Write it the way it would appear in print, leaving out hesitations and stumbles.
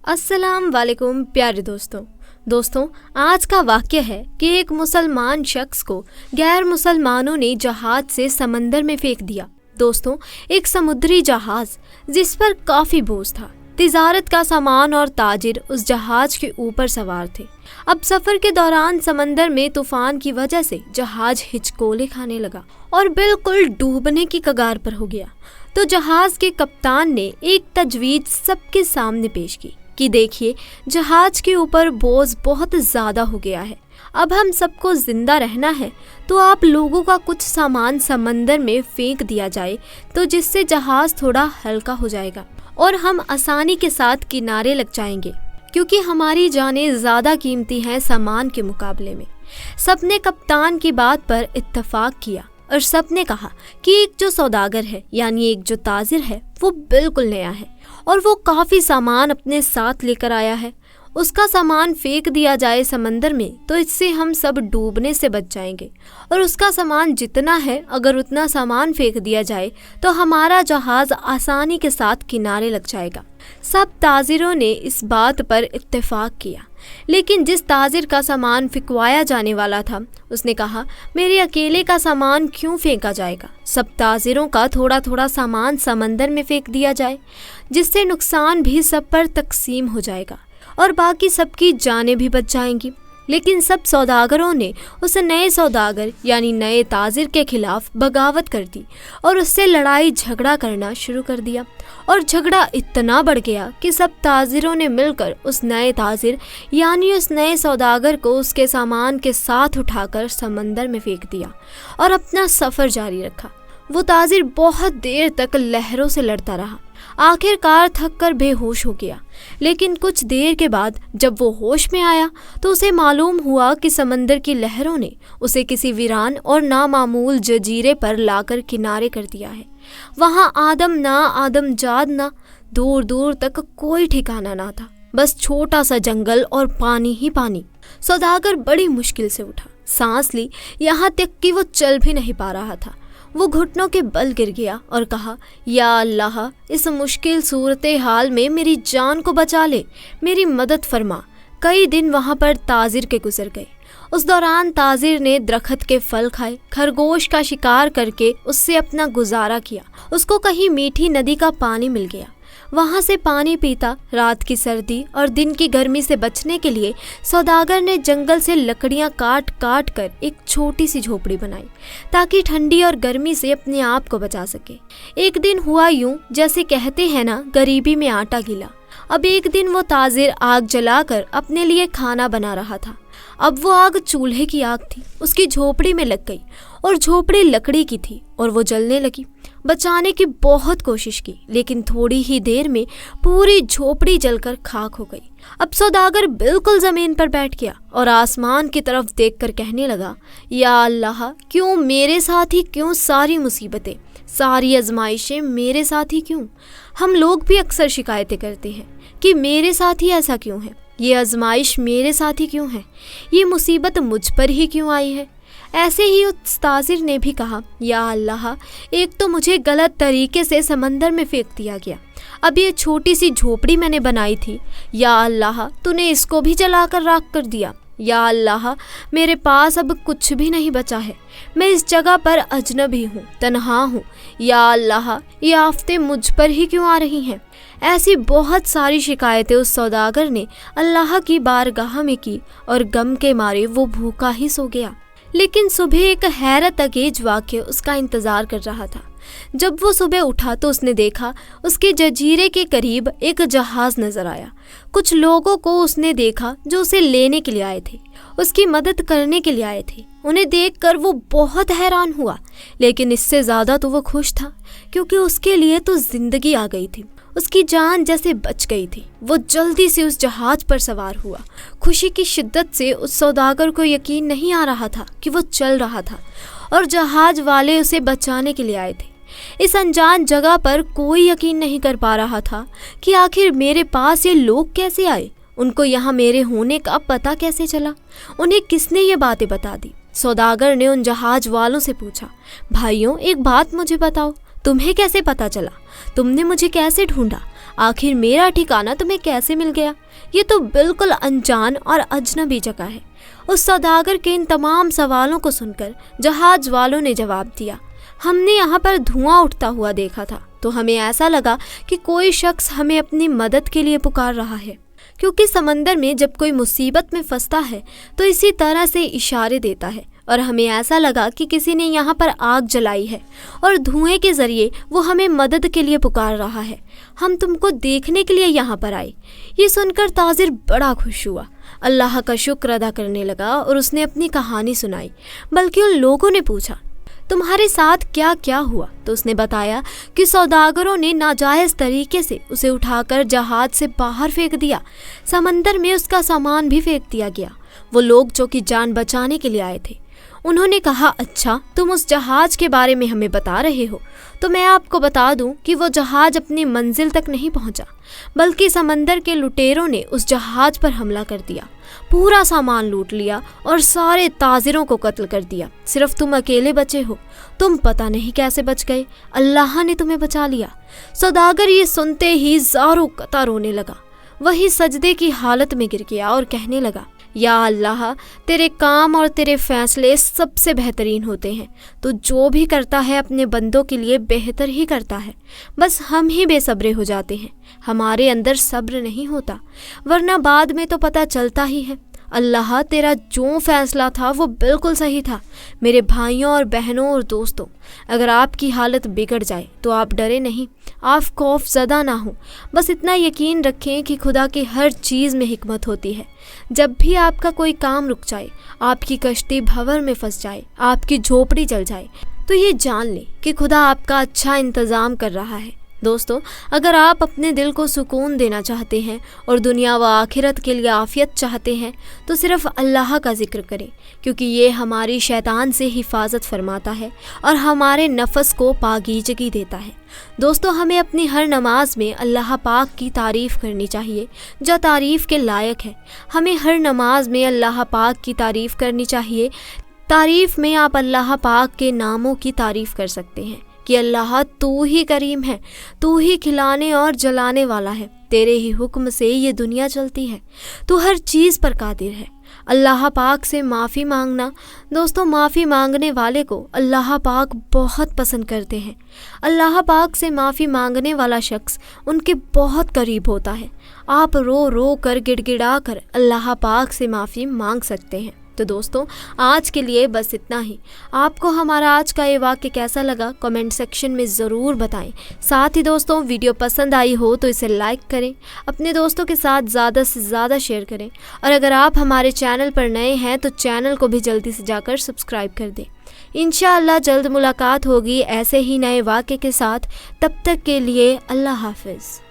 अस्सलाम वालेकुम प्यारे दोस्तों, आज का वाक़या है कि एक मुसलमान शख्स को गैर मुसलमानों ने जहाज से समंदर में फेंक दिया। दोस्तों, एक समुद्री जहाज जिस पर काफ़ी बोझ था। तिजारत का सामान और ताजिर उस जहाज के ऊपर सवार थे। अब सफ़र के दौरान समंदर में तूफान की वजह से जहाज हिचकोले खाने लगा और बिल्कुल डूबने की कगार पर हो गया। तो जहाज के कप्तान ने एक तजवीज़ सबके सामने पेश की कि देखिए, जहाज के ऊपर बोझ बहुत ज़्यादा हो गया है। अब हम सबको ज़िंदा रहना है तो आप लोगों का कुछ सामान समंदर में फेंक दिया जाए, तो जिससे जहाज थोड़ा हल्का हो जाएगा और हम आसानी के साथ किनारे लग जाएंगे, क्योंकि हमारी जानें ज़्यादा कीमती हैं सामान के मुकाबले में। सबने कप्तान की बात पर इत्तेफाक किया और सबने कहा कि एक जो सौदागर है, यानी एक जो ताजिर है, वो बिल्कुल नया है और वो काफ़ी सामान अपने साथ लेकर आया है। उसका सामान फेंक दिया जाए समंदर में तो इससे हम सब डूबने से बच जाएंगे, और उसका सामान जितना है अगर उतना सामान फेंक दिया जाए तो हमारा जहाज़ आसानी के साथ किनारे लग जाएगा। सब ताजिरों ने इस बात पर इत्तेफाक किया, लेकिन जिस ताजिर का सामान फेंकवाया जाने वाला था उसने कहा, मेरे अकेले का सामान क्यों फेंका जाएगा? सब ताजिरों का थोड़ा थोड़ा सामान समंदर में फेंक दिया जाए, जिससे नुकसान भी सब पर तकसीम हो जाएगा और बाकी सबकी जानें भी बच जाएंगी। लेकिन सब सौदागरों ने उस नए सौदागर यानी नए ताजिर के खिलाफ बगावत कर दी और उससे लड़ाई झगड़ा करना शुरू कर दिया, और झगड़ा इतना बढ़ गया कि सब ताजिरों ने मिलकर उस नए ताजिर यानी उस नए सौदागर को उसके सामान के साथ उठाकर समंदर में फेंक दिया और अपना सफ़र जारी रखा। वो ताजिर बहुत देर तक लहरों से लड़ता रहा, आखिरकार थक कर बेहोश हो गया। लेकिन कुछ देर के बाद जब वो होश में आया तो उसे मालूम हुआ कि समंदर की लहरों ने उसे किसी वीरान और नामामूल जजीरे पर लाकर किनारे कर दिया है। वहाँ आदम ना आदम जाद ना, दूर दूर तक कोई ठिकाना ना था, बस छोटा सा जंगल और पानी ही पानी। सौदागर बड़ी मुश्किल से उठा, सांस ली, यहाँ तक कि वो चल भी नहीं पा रहा था। वो घुटनों के बल गिर गया और कहा, या अल्लाह, इस मुश्किल सूरत हाल में मेरी जान को बचा ले, मेरी मदद फरमा। कई दिन वहाँ पर ताजिर के गुजर गए। उस दौरान ताजिर ने दरख्त के फल खाए, खरगोश का शिकार करके उससे अपना गुजारा किया। उसको कहीं मीठी नदी का पानी मिल गया, वहाँ से पानी पीता। रात की सर्दी और दिन की गर्मी से बचने के लिए सौदागर ने जंगल से लकड़ियाँ काट काट कर एक छोटी सी झोपड़ी बनाई, ताकि ठंडी और गर्मी से अपने आप को बचा सके। एक दिन हुआ यूं, जैसे कहते हैं ना, गरीबी में आटा गीला। अब एक दिन वो ताजिर आग जलाकर अपने लिए खाना बना रहा था। अब वो आग चूल्हे की आग थी, उसकी झोपड़ी में लग गई और झोपड़ी लकड़ी की थी और वो जलने लगी। बचाने की बहुत कोशिश की, लेकिन थोड़ी ही देर में पूरी झोपड़ी जलकर खाक हो गई। अब सौदागर बिल्कुल ज़मीन पर बैठ गया और आसमान की तरफ देखकर कहने लगा, या अल्लाह, क्यों मेरे साथ ही क्यों सारी मुसीबतें, सारी आजमाइशें मेरे साथ ही क्यों? हम लोग भी अक्सर शिकायतें करते हैं कि मेरे साथ ही ऐसा क्यों है, ये आजमाइश मेरे साथ ही क्यों है, ये मुसीबत मुझ पर ही क्यों आई है। ऐसे ही उस ताजिर ने भी कहा, या अल्लाह, एक तो मुझे गलत तरीके से समंदर में फेंक दिया गया, अब ये छोटी सी झोपड़ी मैंने बनाई थी, या अल्लाह, तूने इसको भी जलाकर राख कर दिया। या अल्लाह, मेरे पास अब कुछ भी नहीं बचा है, मैं इस जगह पर अजनबी हूँ, तन्हा हूँ। या अल्लाह, ये आफतें मुझ पर ही क्यों आ रही हैं। ऐसी बहुत सारी शिकायतें उस सौदागर ने अल्लाह की बारगाह में की और गम के मारे वो भूखा ही सो गया। लेकिन सुबह एक हैरत अंगेज वाक़या उसका इंतज़ार कर रहा था। जब वो सुबह उठा तो उसने देखा उसके जजीरे के करीब एक जहाज़ नज़र आया। कुछ लोगों को उसने देखा जो उसे लेने के लिए आए थे, उसकी मदद करने के लिए आए थे। उन्हें देखकर वो बहुत हैरान हुआ, लेकिन इससे ज़्यादा तो वो खुश था, क्योंकि उसके लिए तो ज़िंदगी आ गई थी, उसकी जान जैसे बच गई थी। वो जल्दी से उस जहाज पर सवार हुआ। खुशी की शिद्दत से उस सौदागर को यकीन नहीं आ रहा था कि वो चल रहा था और जहाज वाले उसे बचाने के लिए आए थे। इस अनजान जगह पर कोई यकीन नहीं कर पा रहा था कि आखिर मेरे पास ये लोग कैसे आए, उनको यहाँ मेरे होने का पता कैसे चला, उन्हें किसने ये बातें बता दी। सौदागर ने उन जहाज वालों से पूछा, भाइयों, एक बात मुझे बताओ, तुम्हें कैसे पता चला, तुमने मुझे कैसे ढूंढा, आखिर मेरा ठिकाना तुम्हें कैसे मिल गया? ये तो बिल्कुल अनजान और अजनबी जगह है। उस सौदागर के इन तमाम सवालों को सुनकर जहाज वालों ने जवाब दिया, हमने यहाँ पर धुआं उठता हुआ देखा था, तो हमें ऐसा लगा कि कोई शख्स हमें अपनी मदद के लिए पुकार रहा है, क्योंकि समंदर में जब कोई मुसीबत में फंसता है तो इसी तरह से इशारे देता है, और हमें ऐसा लगा कि किसी ने यहाँ पर आग जलाई है और धुएं के ज़रिए वो हमें मदद के लिए पुकार रहा है। हम तुमको देखने के लिए यहाँ पर आए। ये सुनकर ताजिर बड़ा खुश हुआ, अल्लाह का शुक्र अदा करने लगा और उसने अपनी कहानी सुनाई। बल्कि उन लोगों ने पूछा, तुम्हारे साथ क्या क्या हुआ? तो उसने बताया कि सौदागरों ने नाजायज़ तरीके से उसे उठाकर जहाज से बाहर फेंक दिया, समंदर में उसका सामान भी फेंक दिया गया। वो लोग जो कि जान बचाने के लिए आए थे, उन्होंने कहा, अच्छा तुम उस जहाज के बारे में हमें बता रहे हो, तो मैं आपको बता दूं कि वो जहाज अपनी मंजिल तक नहीं पहुंचा, बल्कि समंदर के लुटेरों ने उस जहाज पर हमला कर दिया, पूरा सामान लूट लिया और सारे ताजिरों को कत्ल कर दिया। सिर्फ तुम अकेले बचे हो। तुम पता नहीं कैसे बच गए, अल्लाह ने तुम्हें बचा लिया। सौदागर ये सुनते ही ज़ारो कता रोने लगा। वही सजदे की हालत में गिर गया और कहने लगा, या अल्लाह, तेरे काम और तेरे फैसले सबसे बेहतरीन होते हैं। तो जो भी करता है अपने बंदों के लिए बेहतर ही करता है। बस हम ही बेसब्रे हो जाते हैं, हमारे अंदर सब्र नहीं होता, वरना बाद में तो पता चलता ही है। अल्लाह, तेरा जो फैसला था वो बिल्कुल सही था। मेरे भाइयों और बहनों और दोस्तों, अगर आपकी हालत बिगड़ जाए तो आप डरे नहीं, आप खौफ ज़दा ना हो। बस इतना यकीन रखें कि खुदा की हर चीज़ में हिकमत होती है। जब भी आपका कोई काम रुक जाए, आपकी कश्ती भंवर में फंस जाए, आपकी झोपड़ी जल जाए, तो ये जान लें कि खुदा आपका अच्छा इंतज़ाम कर रहा है। दोस्तों, अगर आप अपने दिल को सुकून देना चाहते हैं और दुनिया व आखिरत के लिए आफियत चाहते हैं, तो सिर्फ अल्लाह का जिक्र करें, क्योंकि ये हमारी शैतान से हिफाजत फरमाता है और हमारे नफ्स को पाकीज़गी देता है। दोस्तों, हमें अपनी हर नमाज में अल्लाह पाक की तारीफ़ करनी चाहिए जो तारीफ़ के लायक है। हमें हर नमाज में अल्लाह पाक की तारीफ़ करनी चाहिए। तारीफ़ में आप अल्लाह पाक के नामों की तारीफ़ कर सकते हैं कि अल्लाह, तू ही करीम है, तू ही खिलाने और जलाने वाला है, तेरे ही हुक्म से ये दुनिया चलती है, तू हर चीज़ पर कादिर है। अल्लाह पाक से माफ़ी मांगना। दोस्तों, माफ़ी मांगने वाले को अल्लाह पाक बहुत पसंद करते हैं। अल्लाह पाक से माफ़ी मांगने वाला शख्स उनके बहुत करीब होता है। आप रो रो कर गिड़गिड़ा कर अल्लाह पाक से माफ़ी मांग सकते हैं। तो दोस्तों, आज के लिए बस इतना ही। आपको हमारा आज का ये वाक्य कैसा लगा कमेंट सेक्शन में ज़रूर बताएं। साथ ही दोस्तों, वीडियो पसंद आई हो तो इसे लाइक करें, अपने दोस्तों के साथ ज़्यादा से ज़्यादा शेयर करें, और अगर आप हमारे चैनल पर नए हैं तो चैनल को भी जल्दी से जाकर सब्सक्राइब कर दें। इंशाअल्लाह जल्द मुलाकात होगी ऐसे ही नए वाक्य के साथ। तब तक के लिए अल्लाह हाफ़िज़।